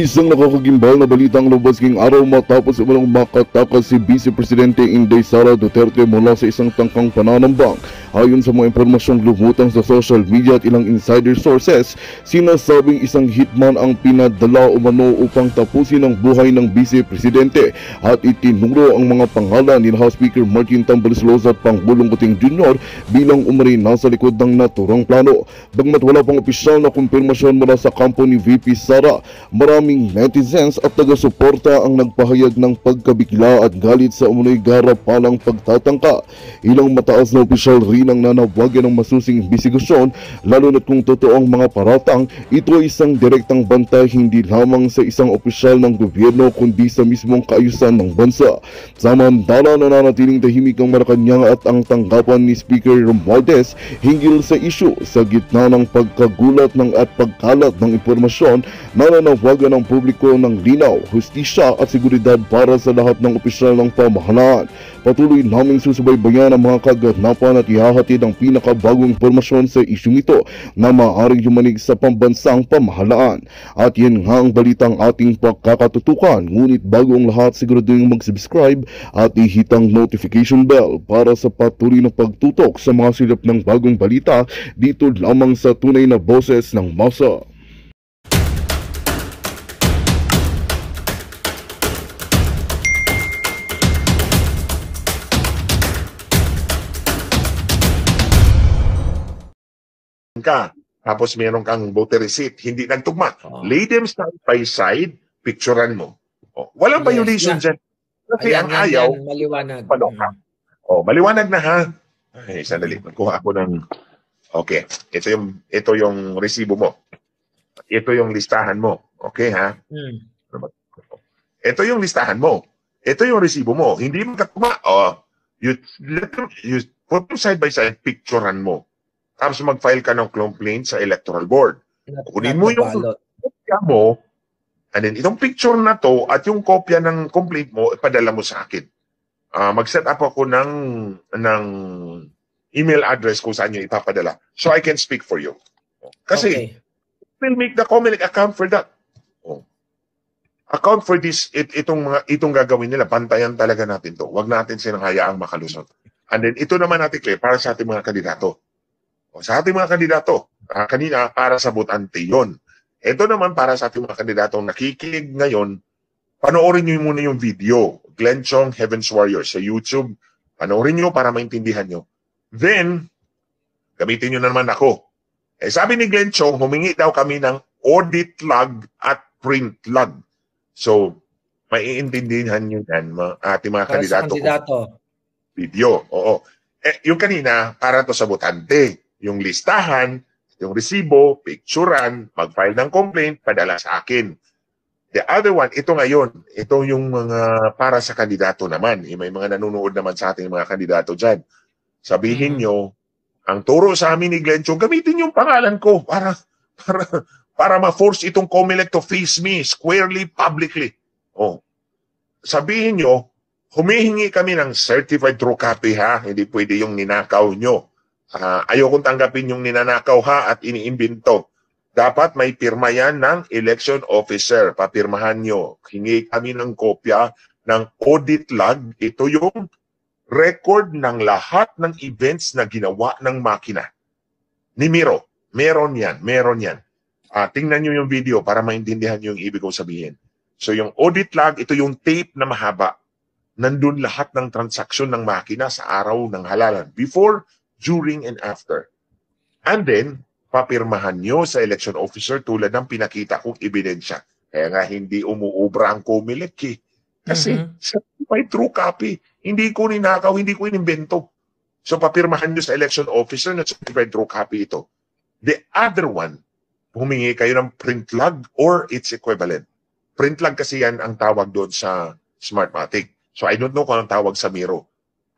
Isang nakakagimbal na balita ang lumabas ngayong araw matapos walang makatakas si Vice Presidente Inday Sara Duterte mula sa isang tangkang pananambang. Ayon sa mga impormasyong lumutang sa social media at ilang insider sources, sinasabing isang hitman ang pinadala umano upang tapusin ang buhay ng Vice Presidente at itinuro ang mga pangalan ni House Speaker Martin Tambalisloza at Pangulong Kuting Jr. bilang umari nasa likod ng naturang plano. Bagamat wala pang opisyal na kumpirmasyon mula sa kampo ni VP Sara, maraming netizens at taga-suporta ang nagpahayag ng pagkabigla at galit sa umunoy garapalang pagtatangka. Ilang mataas na opisyal rin ang nanawagan ng masusing imbestigasyon, lalo na kung totoo ang mga paratang. Ito ay isang direktang bantay hindi lamang sa isang opisyal ng gobyerno kundi sa mismong kaayusan ng bansa. Samantala, nananatiling tahimik ang Malacanang at ang tanggapan ni Speaker Romualdez hinggil sa isyu sa gitna ng pagkagulat at pagkalat ng impormasyon na nanawagan ng publiko ng linaw, hustisya at seguridad para sa lahat ng opisyal ng pamahalaan. Patuloy naming susubaybayan ang mga kaganapan at ihahatid ang pinakabagong impormasyon sa isyung ito na maaaring yumanig sa pambansang pamahalaan. At yan nga ang balitang ating pagkakatutukan. Ngunit bago ang lahat, siguraduhin mag-subscribe at ihitang notification bell para sa patuloy na pagtutok sa mga silap ng bagong balita dito lamang sa tunay na boses ng masa. Ka, tapos meron kang voter receipt, hindi nagtugma. Lay them side by side, picturean mo. Walang violation dyan. Kasi ang ayaw, maliwanag. Paloka. Maliwanag na ha. Ay, sandali. Magkuha ako ng... Okay, ito yung resibo mo. Ito yung listahan mo. Okay ha? Ito yung listahan mo. Ito yung resibo mo. Hindi mo katuma. You put them side by side, picturean mo. Tapos mag-file ka ng complaint sa Electoral Board. Kunin mo yung kopya mo, and then itong picture na to at yung kopya ng complaint mo, ipadala mo sa akin. Mag-set up ako ng email address kung saan nyo ipapadala. So I can speak for you. Kasi, we'll make the COMELEC account for that. Account for this, itong gagawin nila, bantayan talaga natin to. Huwag natin silang hayaang makalusot. And then, ito naman natin, Clay, para sa ating mga kandidato. Sa ating mga kandidato, kanina para sa botante yon. Ito naman para sa ating mga kandidatong nakikinig ngayon, panoorin nyo muna yung video, Glenn Chong, Heaven's Warriors, sa YouTube. Panoorin nyo para maintindihan nyo. Then, gamitin nyo naman ako. Sabi ni Glenn Chong, humingi daw kami ng audit log at print log. So, maiintindihan nyo yan, ating mga kandidato. Video, oo. Yung kanina, para to sa botante. Yung listahan, yung resibo, picturean, mag-file ng complaint, padala sa akin. The other one, ito ngayon, ito yung mga para sa kandidato naman. May mga nanonood naman sa ating mga kandidato dyan. Sabihin nyo, ang turo sa amin ni Glenn Chong, gamitin yung pangalan ko para ma-force itong COMELEC to face me squarely, publicly. Sabihin nyo, humihingi kami ng certified true copy ha, hindi pwede yung ninakaw nyo. Ayokong tanggapin yung ninanakaw ha at iniimbento. Dapat may pirma yan ng election officer. Papirmahan nyo. Hingi kami ng kopya ng audit log. Ito yung record ng lahat ng events na ginawa ng makina. Ni Miro. Meron yan. Tingnan nyo yung video para maintindihan nyo yung ibig kong sabihin. So yung audit log, ito yung tape na mahaba. Nandun lahat ng transaksyon ng makina sa araw ng halalan. Before, during, and after. And then, papirmahan nyo sa election officer tulad ng pinakita kong ebidensya. Kaya nga hindi umuubra ang COMELEC eh. Kasi certified true copy. Hindi ko ninakaw, hindi ko inimbento. So papirmahan nyo sa election officer na certified true copy ito. The other one, humingi kayo ng print log or its equivalent. Print log kasi yan ang tawag doon sa Smartmatic. So I don't know kung anong tawag sa Miro.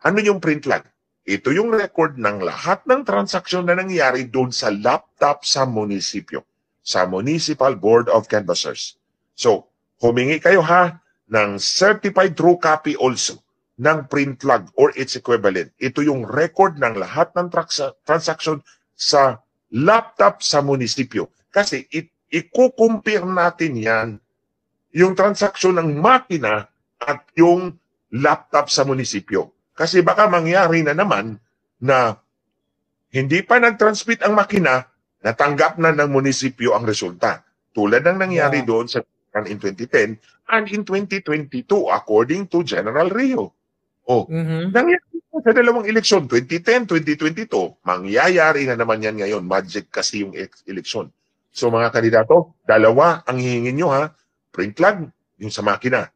Ano yung print log? Ito yung record ng lahat ng transaksyon na nangyari doon sa laptop sa munisipyo, sa Municipal Board of Canvassers. So, humingi kayo ha ng certified true copy also ng print log or its equivalent. Ito yung record ng lahat ng transaksyon sa laptop sa munisipyo. Kasi i-compare natin yan yung transaksyon ng makina at yung laptop sa munisipyo. Kasi baka mangyari na naman na hindi pa nag-transmit ang makina, natanggap na ng munisipyo ang resulta. Tulad ng nangyari doon sa in 2010 and in 2022 according to General Rio. Nangyari sa dalawang eleksyon, 2010, 2022, mangyayari na naman yan ngayon. Magic kasi yung eleksyon. So mga kandidato, dalawa ang hihingin nyo ha. Print log, yung sa makina.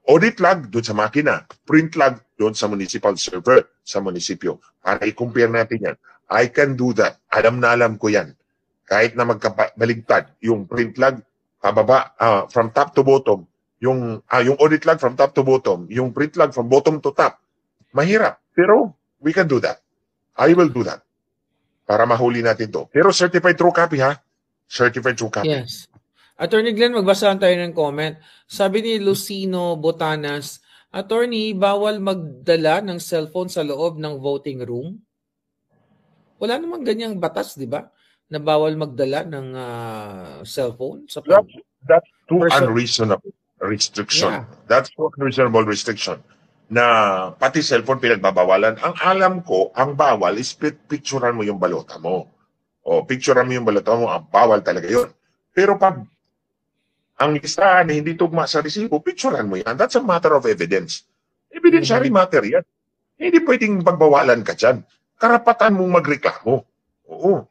Audit log, doon sa makina. Print log, doon sa municipal server, sa munisipyo. Para i-compare natin yan. I can do that. Alam na alam ko yan. Kahit na magkabaligtad, yung print log, pababa, from top to bottom, yung audit log from top to bottom, yung print log from bottom to top. Mahirap. Pero we can do that. I will do that. Para mahuli natin to. Pero certified true copy ha? Certified true copy. Yes. Attorney Glenn, magbasahan tayo ng comment. Sabi ni Lucino Botanas, Attorney, bawal magdala ng cellphone sa loob ng voting room? Wala namang ganyang batas, di ba? Na bawal magdala ng cellphone sa That's too unreasonable restriction. Yeah. That's too unreasonable restriction na pati cellphone pinagbabawalan. Ang alam ko, ang bawal is picturean mo yung balota mo. O picturean mo yung balota mo, ang bawal talaga yun. Pero pag ang listahan na hindi tugma sa resibo, picturean mo yan. That's a matter of evidence. Evidentiary matter yan. Hindi pwedeng pagbawalan ka dyan. Karapatan mong magreklamo. Oo.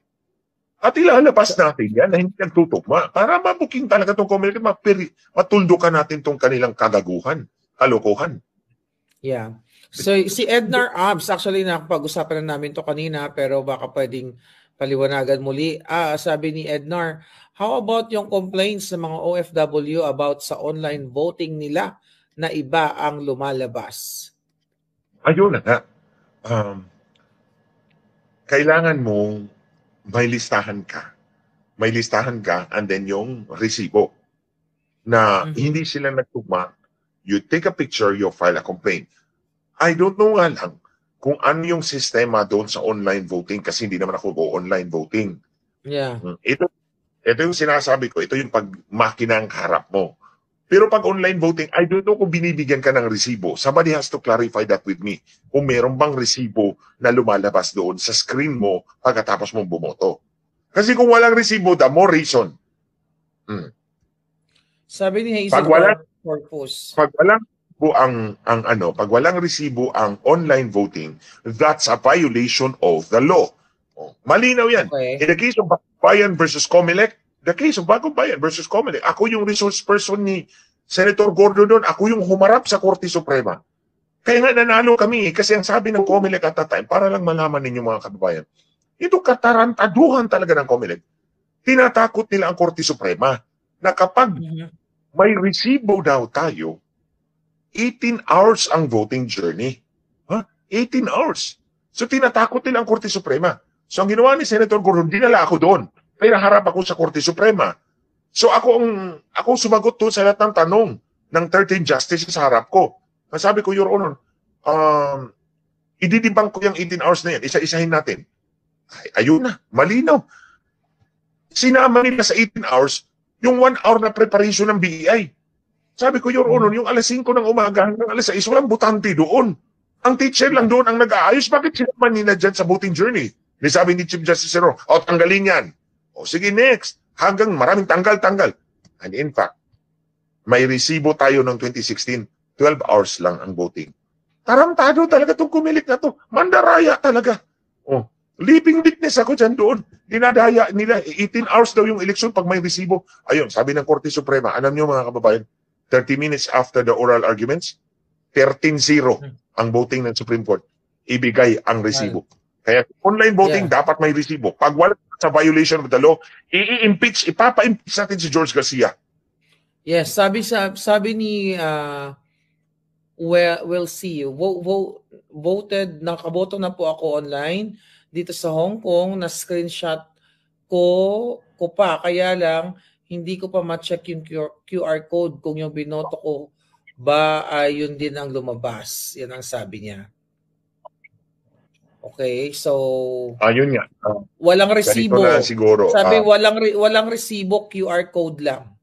At ilalabas natin yan na hindi nagtutugma para mabuking talaga itong Comelec, matuldukan natin itong kanilang kagaguhan, kalokohan. Yeah. So si Ednar Abs, actually nakapag-usapan na namin to kanina pero baka pwedeng paliwanagan muli. Sabi ni Ednar, how about yung complaints ng mga OFW about sa online voting nila na iba ang lumalabas? Ayun na nga. Kailangan mong may listahan ka. May listahan ka and then yung resibo na hindi sila nagtugma. You take a picture, you file a complaint. I don't know nga lang kung ano yung sistema doon sa online voting kasi hindi naman ako online voting. Yeah. Ito yung sinasabi ko. Ito yung pag makina ang harap mo. Pero pag online voting, I don't know kung binibigyan ka ng resibo. Somebody has to clarify that with me. Kung meron bang resibo na lumalabas doon sa screen mo pagkatapos mong bumoto. Kasi kung walang resibo, the more reason. Sabi ni Hazel, pag walang resibo ang online voting, that's a violation of the law. Malinaw yan. Okay. In the case of Bayan versus Comelec, the case of Bagong Bayan versus Comelec, ako yung resource person ni Senator Gordo doon, ako yung humarap sa Korte Suprema. Kaya nga nanalo kami kasi ang sabi ng Comelec at that time, para lang malaman ninyo mga kababayan, ito katarantaduhan talaga ng Comelec. Tinatakot nila ang Korte Suprema na kapag may resibo daw tayo, 18 hours ang voting journey. 18 hours. So tinatakot nila ang Korte Suprema. So ang ginawa ni Senator Gordo, dinala ako doon. Kaya harap ako sa Korte Suprema. So ako sumagot doon sa lahat ng tanong ng 13 justices sa harap ko. Sabi ko, Your Honor, ididibang ko yung 18 hours na yan. Isa-isahin natin. Ayun na, malinaw. Sinama nila sa 18 hours yung 1 hour na preparation ng BEI. Sabi ko, Your Honor, yung alas 5 ng umaga hanggang alas 6, walang butante doon. Ang teacher lang doon ang nag-aayos. Bakit sinama nila dyan sa voting journey? Sabi ni Chief Justice Zero, tanggalin yan. Sige, next. Hanggang maraming tanggal-tanggal. And in fact, may resibo tayo ng 2016, 12 hours lang ang voting. Tarantado talaga itong Comelec na to. Mandaraya talaga. Living witness ako dyan doon. Dinadaya nila, 18 hours daw yung eleksyon pag may resibo. Ayun, sabi ng Korte Suprema, alam nyo mga kababayan, 30 minutes after the oral arguments, 13-0 ang voting ng Supreme Court. Ibigay ang resibo. Kaya online voting, dapat may resibo. Pag wala sa violation of the law, ipapa-impeach natin si George Garcia. Yes, sabi ni we'll see you. Nakaboto na po ako online dito sa Hong Kong, na screenshot ko pa, kaya lang hindi ko pa ma-check yung QR code kung yung binoto ko ba yun din ang lumabas. Yan ang sabi niya. Okay, so ayun nga. Walang resibo. Siguro, sabi walang resibo, QR code lang.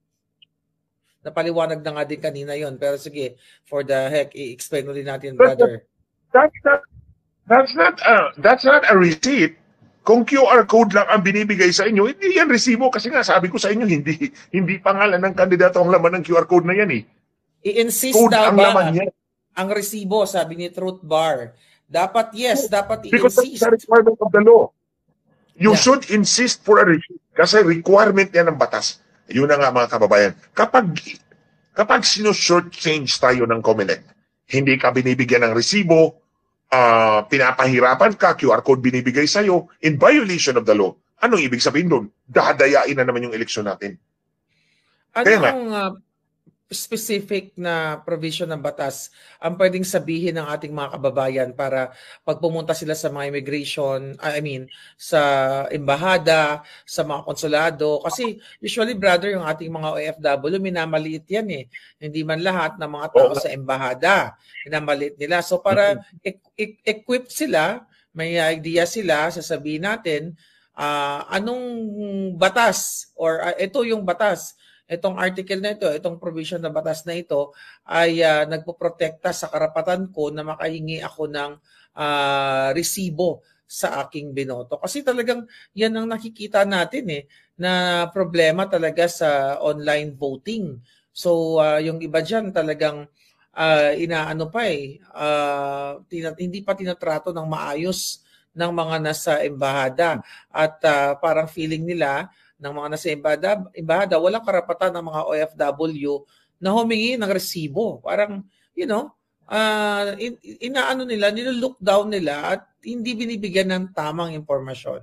Napaliwanag na nga din kanina yon. Pero sige, for the heck, i-explain ulit natin, brother. That's not a receipt. Kung QR code lang ang binibigay sa inyo, hindi yan resibo kasi nga sabi ko sa inyo, hindi pangalan ng kandidato ang laman ng QR code na yan eh. I-insist Code daw ang ba laman yan. ang resibo, sabi ni Truth Bar? Dapat yes, dapat Because i-insist. that's the requirement of the law. You Yeah. should insist for a receipt kasi requirement yan ng batas. Yun na nga mga kababayan. Kapag sinusort change tayo ng COMELEC, hindi ka binibigyan ng resibo, pinapahirapan ka, QR code binibigay sa'yo, in violation of the law. Anong ibig sabihin doon? Dadayain na naman yung eleksyon natin. Ano Kaya nga, ang specific na provision ng batas ang pwedeng sabihin ng ating mga kababayan para pag pumunta sila sa mga immigration, sa embahada, sa mga konsulado? Kasi usually, brother, yung ating mga OFW, minamaliit yan eh. Hindi man lahat ng mga tao sa embahada, minamaliit nila. So para equip sila, may idea sila, sasabihin natin, anong batas or ito yung batas. Itong article na ito, itong provision na batas na ito ay nagpoprotekta sa karapatan ko na makahingi ako ng resibo sa aking binoto. Kasi talagang yan ang nakikita natin na problema talaga sa online voting. So yung iba dyan talagang inaano pa hindi pa tinatrato ng maayos ng mga nasa embahada at parang feeling nila ng mga nasa embahada, walang karapatan ng mga OFW na humingi ng resibo. Parang, inaano nila, nilook down nila at hindi binibigyan ng tamang impormasyon.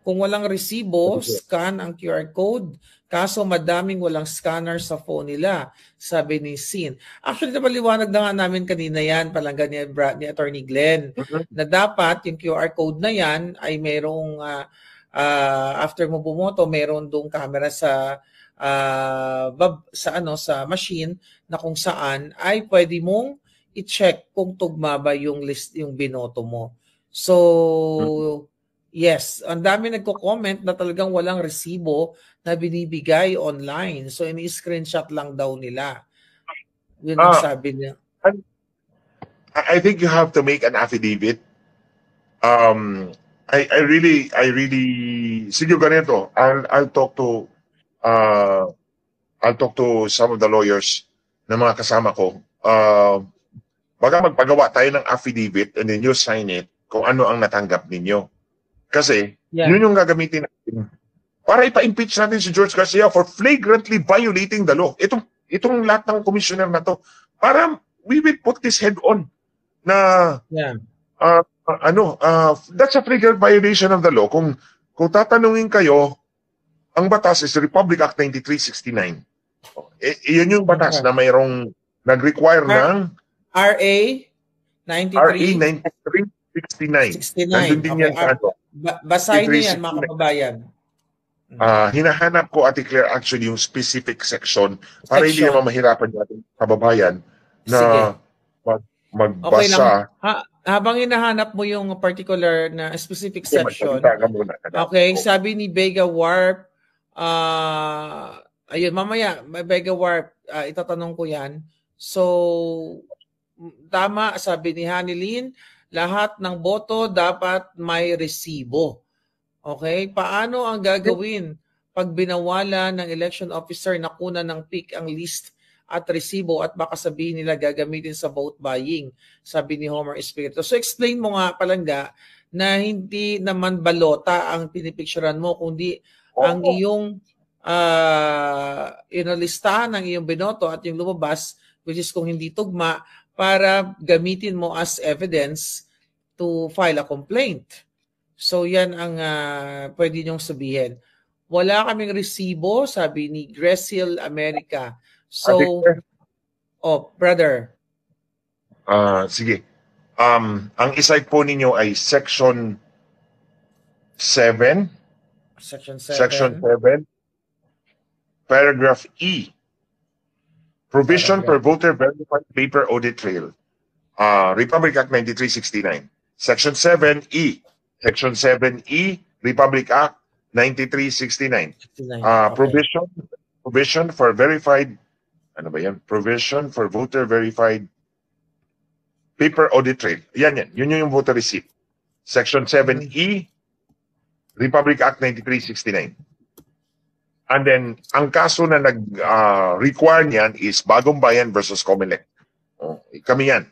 Kung walang resibo, scan ang QR code. Kaso madaming walang scanner sa phone nila, sabi ni Sin. Actually, napaliwanag na nga namin kanina yan, palanggan ni Attorney Glenn, na dapat yung QR code na yan ay mayroong after mo bumoto, meron doong camera sa machine na kung saan ay pwede mong i-check kung tugma ba yung list yung binoto mo. So yes, ang dami nagko-comment na talagang walang resibo na binibigay online. So ini-screenshot lang daw nila. Yun ang sabi niya. I think you have to make an affidavit. I really sige ganito. I'll talk to some of the lawyers na mga kasama ko. Baka magpagawa tayo ng affidavit and then you sign it kung ano ang natanggap ninyo. Kasi yun yung gagamitin natin para ipa-impeach natin si George Garcia for flagrantly violating the law. Itong lahat ng commissioner na to, para we will put this head on na that's a flagrant violation of the law. Kung tatanungin kayo, ang batas is Republic Act 9369. Iyon yung batas na mayroong nag-require ng RA 9369. Nandun din yan sa ano. Basahin niyo yan, mga kababayan. Hinahanap ko, Ate Claire, actually yung specific section para hindi naman mahirapan natin kababayan na magbasa. Okay lang. Habang hinahanap mo yung particular na specific section, okay, sabi ni Vega Warp, ayun, mamaya, Vega Warp, itatanong ko yan. So, tama, sabi ni Hanilin, lahat ng boto dapat may resibo. Okay, paano ang gagawin pag binawala ng election officer na kuna ng PIC ang list at resibo at baka sabihin nila gagamitin sa vote buying, sabi ni Homer Espiritu. So explain mo nga, Palangga, na hindi naman balota ang pinipicturean mo, kundi ang iyong listahan ng iyong binoto at yung lumabas, which is kung hindi tugma, para gamitin mo as evidence to file a complaint. So yan ang pwede niyong sabihin. Wala kaming resibo, sabi ni Gresil America. So, brother. Sige. Ang isay po ninyo ay Section 7. Section 7. Paragraph E. Provision per voter verified paper audit trail. Republic Act 9369. Section 7E. Section 7E, Republic Act 9369. Okay. Provision provision for verified, ano ba yan? Provision for voter verified paper audit trail. Yan. Yun yung voter receipt. Section 7E, Republic Act 9369. And then, ang kaso na nag-require niyan is Bagong Bayan versus Comelec. Kami yan.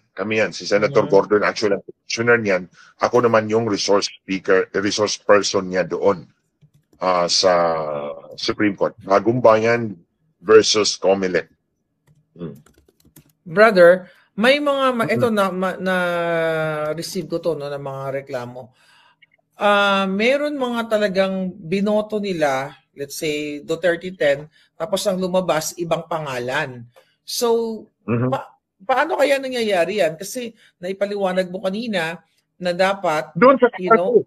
Si Senator Gordon actually ang commissioner niyan. Ako naman yung resource person niya doon sa Supreme Court. Bagong Bayan versus Comelec. Brother, may mga ito na receive ko to no ng mga reklamo. Meron mga talagang binoto nila, let's say Duterte 10, tapos ang lumabas ibang pangalan. So paano kaya nangyayari yan? Kasi naipaliwanag mo kanina na dapat doon sa QR code.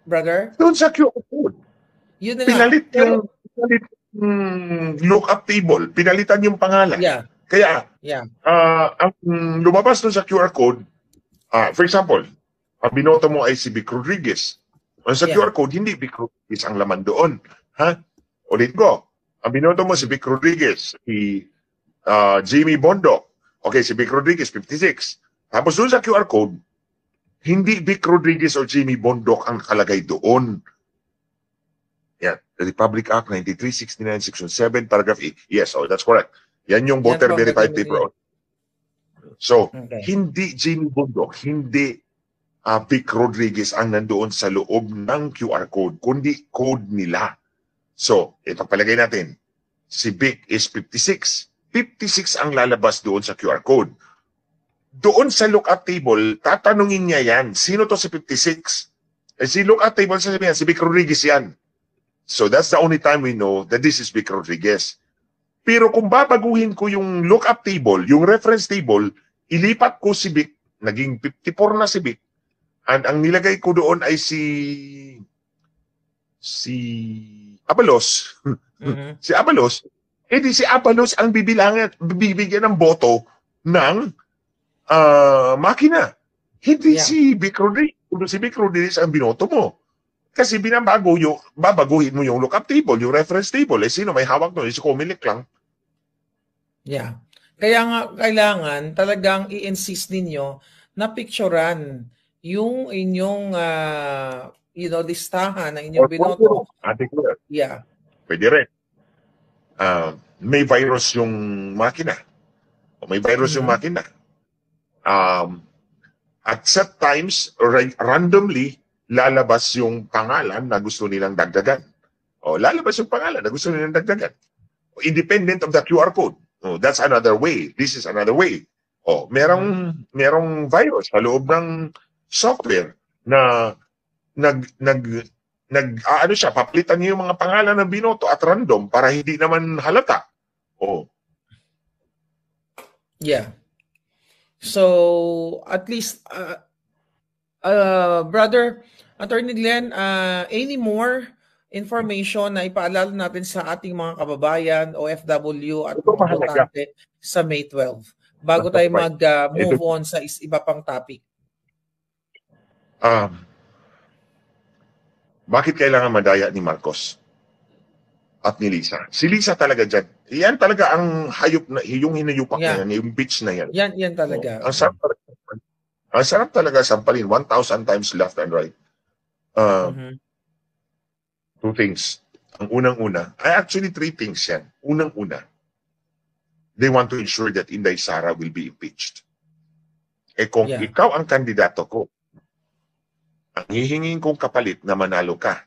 Brother? Doon sa QR code. Yun na pinalit yung look-up table. Pinalitan yung pangalan. Yeah. Kaya, ang lumabas doon sa QR code, for example, ang binoto mo ay si Vic Rodriguez. Sa QR code, hindi Vic Rodriguez ang laman doon. Ulit ko. Ang binoto mo si Vic Rodriguez, si Jimmy Bondoc. Okay, si Vic Rodriguez, 56. Tapos doon sa QR code, hindi Vic Rodriguez or Jimmy Bondoc ang nakalagay doon. Yan. The Republic Act 9369, Section 7, Paragraph E. Yes, that's correct. Yan yung voter verified paper. So, hindi Jimmy Bondoc, hindi Vic Rodriguez ang nandoon sa loob ng QR code, kundi code nila. So, ito palagay natin. Si Vic is 56. 56 ang lalabas doon sa QR code. Doon sa lookup table, tatanungin niya yan, sino to si 56? Si lookup table, sasabihin, si Vic Rodriguez yan. So that's the only time we know that this is Vic Rodriguez. Pero kung babaguhin ko yung lookup table, yung reference table, ilipat ko si Vic, naging 54 na si Vic, and ang nilagay ko doon ay si Abalos. Si Abalos, di si Abalos ang bibigyan ng boto ng makina. Hindi si Vic Rodriguez. Kung si Vic Rodriguez ang binoto mo. Kasi babaguhin mo yung lookup table, yung reference table. Sino may hawak doon? Si Comelec lang. Yeah. Kaya nga, kailangan talagang i-insist ninyo na picturean yung inyong, listahan ng inyong binoto. Yeah. Pwede rin. May virus yung makina. O may virus yung makina. At set times, randomly, lalabas yung pangalan na gusto nilang dagdagan. O lalabas yung pangalan na gusto nilang dagdagan. Independent of the QR code. That's another way. This is another way. Merong virus sa loob ng software na papalitan niyo yung mga pangalan ng binoto at random para hindi naman halata. Yeah. So, at least, Brother Attorney Glenn, any more information na ipaalala natin sa ating mga kababayan, OFW at mga botante sa May 12 bago tayo mag-move on sa iba pang topic? Bakit kailangan madaya ni Marcos at ni Lisa? Si Lisa talaga dyan. Yan talaga ang hayop na, yung hinayupak na yan, yung bitch na yan. Yan talaga. Ang sarap talaga sampalin 1,000 times left and right. Two things. Ang unang-una, actually three things yan. Unang-una, they want to ensure that Inday Sara will be impeached. Kung ikaw ang kandidato ko, ang hihingin kong kapalit na manalo ka,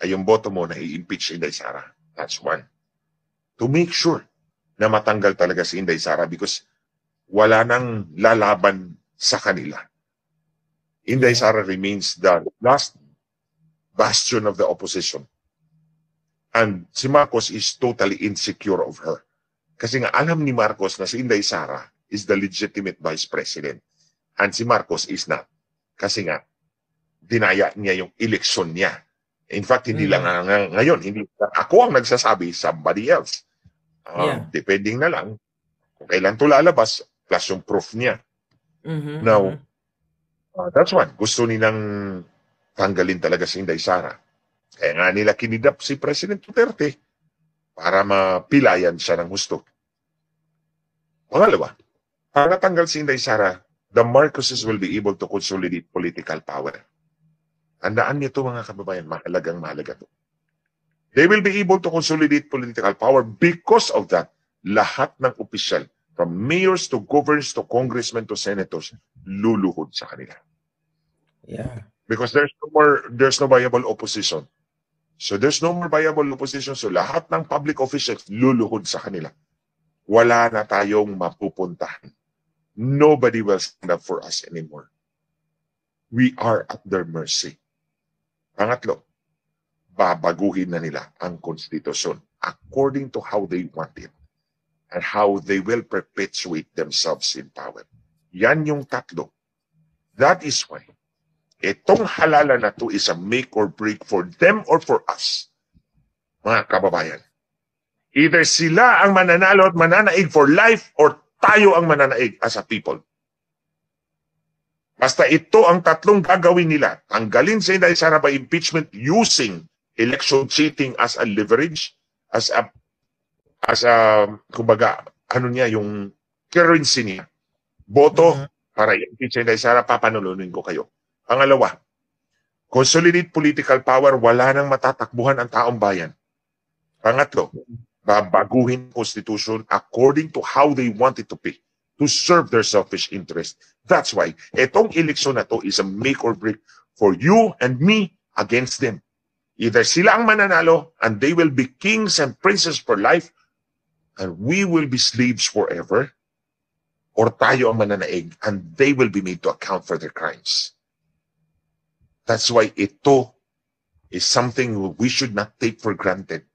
ay yung boto mo na i-impeach Inday Sara. That's one. To make sure na matanggal talaga si Inday Sara because wala nang lalaban sa kanila. Inday Sara remains the last bastion of the opposition. And si Marcos is totally insecure of her. Kasi nga alam ni Marcos na si Inday Sara is the legitimate vice president. And si Marcos is not. Kasi nga, dinaya niya yung eleksyon niya. In fact, hindi lang ngayon. Hindi ako ang nagsasabi, somebody else. Depending na lang kung kailan ito lalabas plus yung proof niya. Now, that's one. Gusto nilang tanggalin talaga si Inday Sara. Kaya nga nila kinidap si President Duterte para mapilayan siya ng gusto. Pangalawa, para natanggal si Inday Sara, the Marcoses will be able to consolidate political power. Tandaan niyo ito mga kababayan, mahalaga ito. They will be able to consolidate political power because of that. Lahat ng opisyal, from mayors to governors to congressmen to senators, luluhod sa kanila. Yeah. Because there's no viable opposition. So there's no more viable opposition. So lahat ng public officials luluhod sa kanila. Wala na tayong mapupuntahan. Nobody will stand up for us anymore. We are at their mercy. Pangatlo, babaguhin na nila ang konstitusyon according to how they want it and how they will perpetuate themselves in power. Yan yung tatlo. That is why itong halalan na to is a make or break for them or for us, mga kababayan. Either sila ang mananalo at mananaig for life or tayo ang mananaig as a people. Basta ito ang tatlong gagawin nila. Tanggalin si Inday Sara by impeachment using election cheating as a leverage, as a kumbaga, ano niya, yung currency niya. Boto, para i-impeach si Inday Sara, papanulunin ko kayo. Pangalawa, consolidate political power, wala nang matatakbuhan ang taong bayan. Pangatlo, babaguhin constitution according to how they want it to be, to serve their selfish interest. That's why, etong eleksyon na to is a make or break for you and me against them. Either sila ang mananalo and they will be kings and princes for life and we will be slaves forever, or tayo ang mananaig and they will be made to account for their crimes. That's why ito is something we should not take for granted.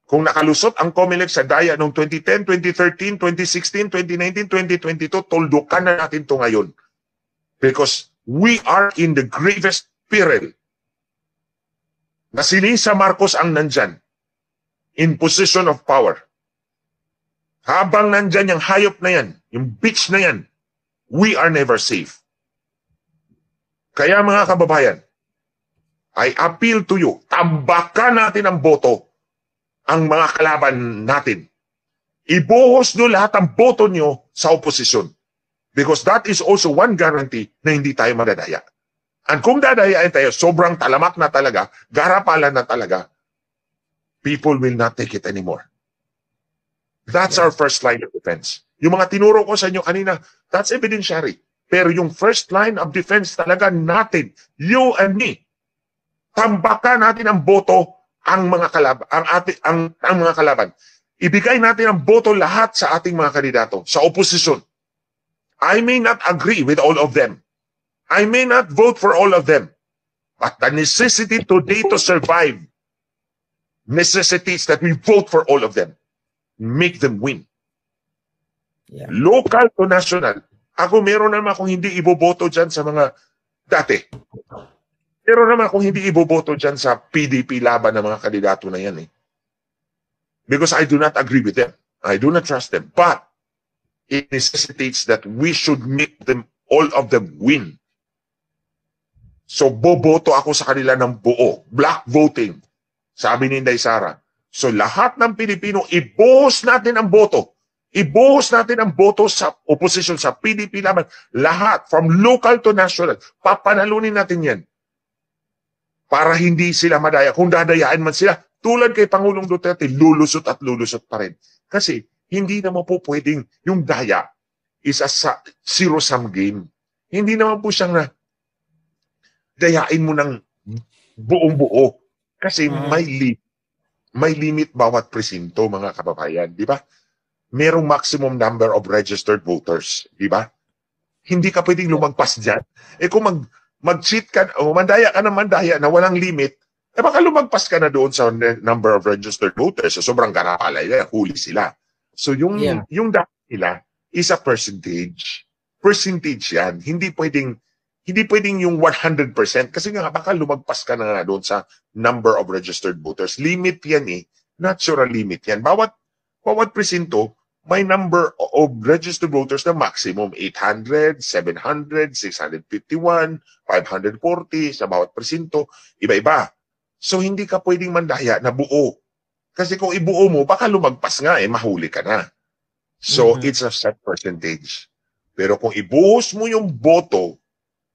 Kung nakalusot ang COMELEC sa daya noong 2010, 2013, 2016, 2019, 2022, tuldukan na natin ito ngayon. Because we are in the gravest peril na si Lisa Marcos ang nandyan in position of power. Habang nandyan yung hayop na yan, yung bitch na yan, we are never safe. Kaya mga kababayan, I appeal to you, tambakan natin ang boto, ang mga kalaban natin. Ibuhos nyo lahat ang boto nyo sa oposisyon. Because that is also one guarantee na hindi tayo madadaya. And kung dadayain tayo, sobrang talamak na talaga, garapalan na talaga, people will not take it anymore. That's our first line of defense. Yung mga tinuro ko sa inyo kanina, that's evidentiary. Pero yung first line of defense talaga natin, you and me, tambakan natin ang boto ang mga kalaban, ang mga kalaban. Ibigay natin ang boto lahat sa ating mga kandidato, sa oposisyon. I may not agree with all of them. I may not vote for all of them. But the necessity today to survive necessitates that we vote for all of them. Make them win. Yeah. Local to national. Ako meron naman akong hindi iboboto dyan sa mga dati. Meron naman akong hindi iboboto dyan sa PDP laban ng mga kandidato na yan eh. Because I do not agree with them. I do not trust them. But it necessitates that we should make them, all of them, win. So boboto ako sa kanila ng buo. Black voting. Sabi ni Inday Sara. So lahat ng Pilipino, ibuhos natin ang boto. Ibuhos natin ang boto sa opposition, sa PDP laban. Lahat, from local to national. Papanalunin natin yan. Para hindi sila madaya. Kung dadayaan man sila, tulad kay Pangulong Duterte, lulusot at lulusot pa rin. Kasi hindi naman po pwedeng yung daya is a zero-sum game. Hindi naman po siyang na dayain mo ng buong-buo. Kasi may limit bawat presinto, mga kababayan. Di ba? Merong maximum number of registered voters. Di ba? Hindi ka pwedeng lumagpas dyan. Eh kung mag-cheat ka, o mandaya ka na mandaya na walang limit, eh baka lumagpas ka na doon sa number of registered voters. So sobrang garapalay, huli sila. So yung data nila is a percentage. Percentage yan. Hindi pwedeng yung 100% kasi nga baka lumagpas ka na doon sa number of registered voters. Limit yan eh. Natural limit yan. Bawat presinto, may number of registered voters na maximum 800, 700, 651, 540 sa bawat presinto. Iba-iba. So hindi ka pwedeng mandaya na buo. Kasi kung ibuo mo, baka lumagpas nga mahuli ka na. So, it's a set percentage. Pero kung ibuhos mo yung boto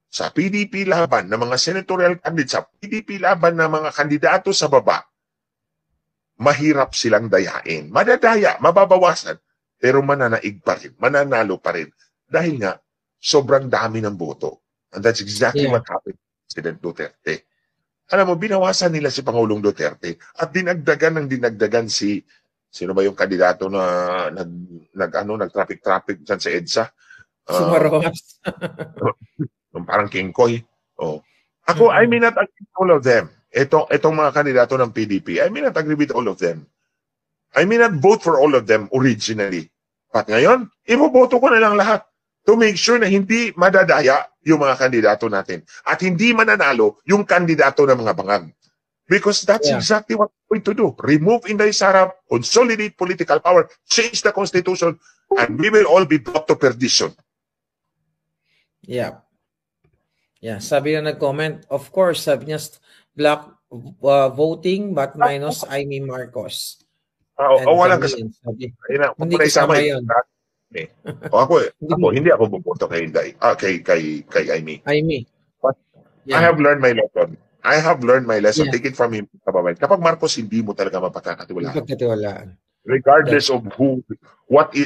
sa PDP laban ng mga senatorial candidates, sa PDP laban ng mga kandidato sa baba, mahirap silang dayain. Madadaya, mababawasan, pero mananaig pa rin, mananalo pa rin. Dahil nga, sobrang dami ng boto. And that's exactly what happened to President Duterte. Alam mo, binawasan nila si Pangulong Duterte at dinagdagan sino ba yung kandidato na nag-traffic dyan sa EDSA? Sumaroas. Parang King Koy. Oh. Ako, I may not agree with all of them. Itong mga kandidato ng PDP, I may not agree with all of them. I may not vote for all of them originally. But ngayon, iboboto ko na lang lahat to make sure na hindi madadaya yung mga kandidato natin at hindi mananalo yung kandidato ng mga bangag. Because that's exactly what we're going to do. Remove Inday Sara, consolidate political power, change the constitution, and we will all be brought to perdition. Yeah. Yeah, sabi na nag-comment, of course, sabi niya black voting but minus Amy Marcos. Walang kasi. Hindi kasama yun. Hindi ako buboto kay Inday. Kay Amy. Amy. I have learned my lesson. Take it from him. Kapag Marcos, hindi mo talaga mapagkakatiwalaan. Regardless of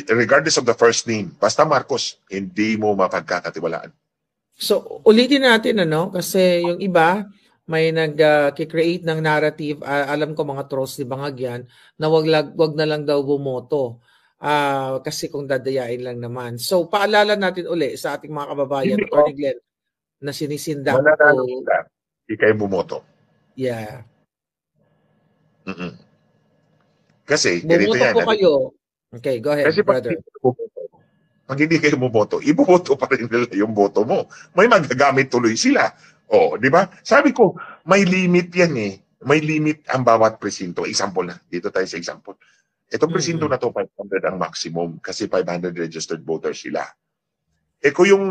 regardless of the first name, basta Marcos, hindi mo mapagkakatiwalaan. So, ulitin natin, kasi yung iba, may nag-create ng narrative, alam ko mga trolls ni Bangag yan, na wag na lang daw bumoto. Kasi kung dadayain lang naman. So, paalala natin uli sa ating mga kababayan, Atty. Glenn, na sinisindak ko. Hindi kayo bumoto. Yeah. Kasi, bumoto po kayo. Okay, go ahead, kasi brother. Pag hindi kayo bumoto, ibuboto pa rin nila yung boto mo. May magagamit tuloy sila. Di ba? Sabi ko, may limit yan May limit ang bawat presinto. Example na. Dito tayo sa example. Itong presinto na to, 500 ang maximum kasi 500 registered voters sila. Kung yung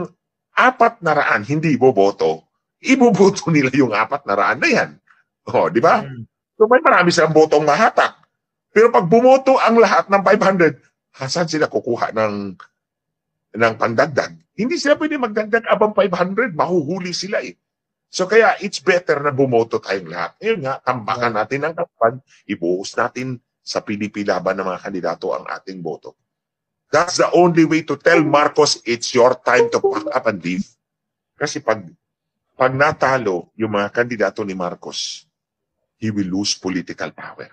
400 hindi boboto, iboboto nila yung 400 na yan. Di ba? So may marami silang botong mahatak. Pero pag bumoto ang lahat ng 500, saan sila kukuha ng pandagdag? Hindi sila pwede magdagdag abang 500, mahuhuli sila So kaya it's better na bumoto tayong lahat. Ngayon nga, tambakan natin ang kapan, ibuhos natin sa PDP laban ng mga kandidato ang ating boto. That's the only way to tell Marcos it's your time to pack up and leave. Kasi pag natalo yung mga kandidato ni Marcos, he will lose political power.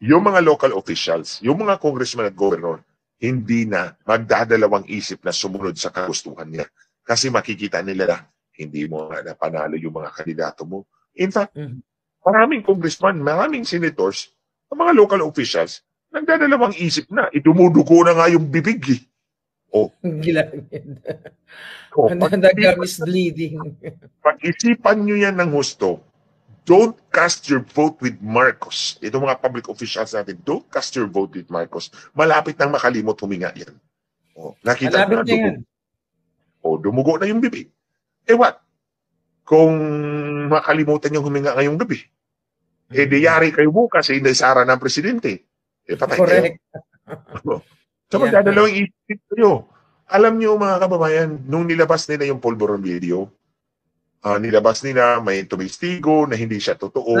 Yung mga local officials, yung mga congressman at governor, hindi na magdadalawang isip na sumunod sa kagustuhan niya. Kasi makikita nila na hindi mo na panalo yung mga kandidato mo. In fact, maraming congressman, maraming senators, mga local officials, nagdadalawang isip na, idumudugo na nga yung bibig. Nagdagam is bleeding. Pag-isipan nyo yan ng husto, don't cast your vote with Marcos. Ito mga public officials natin, don't cast your vote with Marcos. Malapit nang makalimot huminga yan. Nakita na yan. Dumugo na yung bibig. What? Kung makalimutan yung huminga ngayong gabi, diyari kayo bukas, hindi Sara ng presidente. Patay correct. Kayo. So, magdadalawang isip kayo. Alam nyo mga kababayan, nung nilabas nila yung Polvoron video, nilabas nila may tumistigo na hindi siya totoo.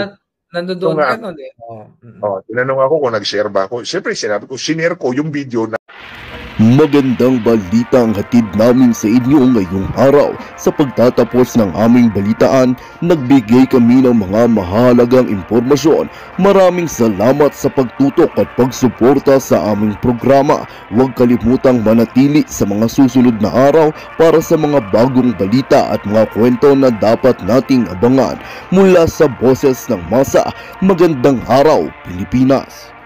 Nandoon ka nun tinanong ako kung nag-share ba ako. Siyempre, sinabi ko, sinare ko yung video na Magandang balita ang hatid namin sa inyo ngayong araw. Sa pagtatapos ng aming balitaan, nagbigay kami ng mga mahalagang impormasyon. Maraming salamat sa pagtutok at pagsuporta sa aming programa. Huwag kalimutang manatili sa mga susunod na araw para sa mga bagong balita at mga kwento na dapat nating abangan. Mula sa Boses ng Masa, magandang araw Pilipinas!